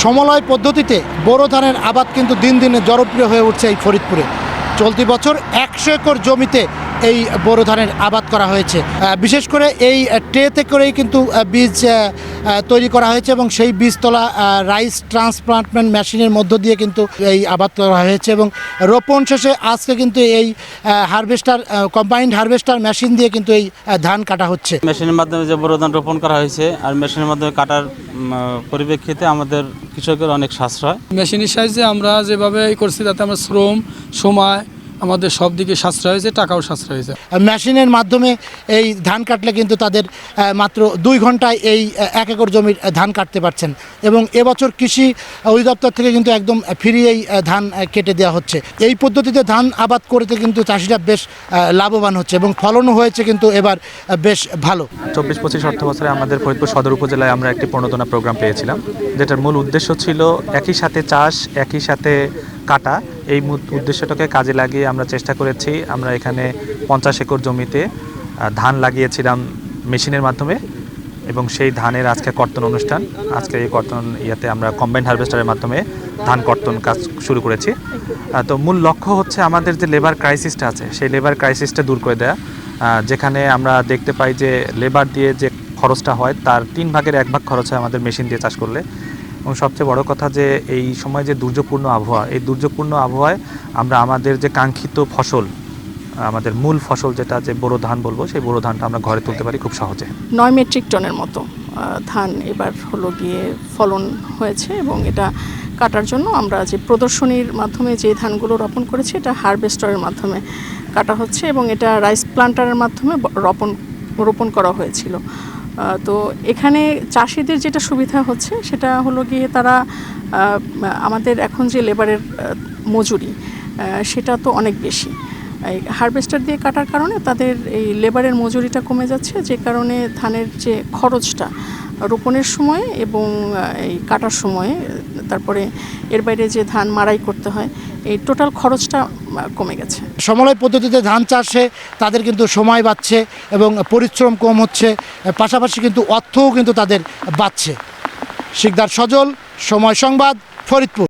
সমলয় পদ্ধতিতে বোরো ধানের আবাদ কিন্তু দিন দিনে জনপ্রিয় হয়ে উঠছে এই ফরিদপুরে। চলতি বছর 100 একর জমিতে এই বোরো ধানের আবাদ করা হয়েছে। বিশেষ করে এই ট্রেতে করেই কিন্তু বীজ তৈরি করা হয়েছে এবং সেই বীজতলা রাইস ট্রান্সপ্লান্টমেন্ট মেশিনের মধ্য দিয়ে কিন্তু এই আবাদ করা হয়েছে এবং রোপণ শেষে আজকে কিন্তু এই হারভেস্টার কম্বাইন্ড হারভেস্টার মেশিন দিয়ে কিন্তু এই ধান কাটা হচ্ছে। মেশিনের মাধ্যমে যে বোরো ধান রোপণ করা হয়েছে আর মেশিনের মাধ্যমে কাটার পরিপ্রেক্ষিতে আমাদের কৃষকের অনেক সাশ্রয়। মেশিনের সাহায্যে আমরা যেভাবে করছি তাতে আমরা শ্রম, সময়, আমাদের সব দিকে সাশ্রয় হয়েছে, টাকাও সাশ্রয় হয়েছে। মেশিনের মাধ্যমে এই ধান কাটলে কিন্তু তাদের মাত্র 2 ঘন্টায় এই 1 একর জমির ধান কাটতে পারছেন এবং এবছর কৃষি অধিদপ্তর থেকে কিন্তু একদম ফ্রি এই ধান কেটে দেওয়া হচ্ছে। এই পদ্ধতিতে ধান আবাদ করতে কিন্তু চাষিরা বেশ লাভবান হচ্ছে এবং ফলনও হয়েছে কিন্তু এবার বেশ ভালো। 24-25 অর্থ বছরে আমাদের ফরিদপুর সদর উপজেলায় আমরা একটি প্রণোদনা প্রোগ্রাম পেয়েছিলাম, যেটার মূল উদ্দেশ্য ছিল একই সাথে চাষ, একই সাথে কাটা। এই উদ্দেশ্যটাকে কাজে লাগিয়ে আমরা চেষ্টা করেছি। আমরা এখানে 50 একর জমিতে ধান লাগিয়েছিলাম মেশিনের মাধ্যমে এবং সেই ধানের আজকে কর্তন অনুষ্ঠান। আজকে এই কর্তন আমরা কম্বাইন্ড হারভেস্টারের মাধ্যমে ধান কর্তন কাজ শুরু করেছি। তো মূল লক্ষ্য হচ্ছে আমাদের যে লেবার ক্রাইসিসটা আছে সেই লেবার ক্রাইসিসটা দূর করে দেওয়া। যেখানে আমরা দেখতে পাই যে লেবার দিয়ে যে খরচটা হয় তার 3 ভাগের 1 ভাগ খরচ হয় আমাদের মেশিন দিয়ে চাষ করলে। এবং সবচেয়ে বড় কথা যে এই সময় যে দুর্যোগপূর্ণ আবহাওয়া, এই দুর্যোগপূর্ণ আবহাওয়ায় আমরা আমাদের যে কাঙ্ক্ষিত ফসল, আমাদের মূল ফসল যেটা যে বোরো ধান বলবো, সেই বোরো ধানটা আমরা ঘরে তুলতে পারি খুব সহজে। 9 মেট্রিক টনের মতো ধান এবার হলো গিয়ে ফলন হয়েছে এবং এটা কাটার জন্য আমরা যে প্রদর্শনীর মাধ্যমে যে ধানগুলো রোপণ করেছি এটা হারভেস্টারের মাধ্যমে কাটা হচ্ছে এবং এটা রাইস প্লান্টারের মাধ্যমে রোপণ করা হয়েছিল। তো এখানে চাষিদের যেটা সুবিধা হচ্ছে সেটা হলো গিয়ে তারা আমাদের এখন যে লেবারের মজুরি সেটা তো অনেক বেশি। এই হারভেস্টার দিয়ে কাটার কারণে তাদের এই লেবারের মজুরিটা কমে যাচ্ছে, যে কারণে ধানের যে খরচটা রোপণের সময় এবং এই কাটার সময়ে, তারপরে এর বাইরে যে ধান মাড়াই করতে হয়, এই টোটাল খরচটা কমে গেছে। সমলয় পদ্ধতিতে ধান চাষে তাদের কিন্তু সময় বাঁচছে এবং পরিশ্রম কম হচ্ছে, পাশাপাশি কিন্তু অর্থও কিন্তু তাদের বাঁচছে। শিকদার সজল, সময় সংবাদ, ফরিদপুর।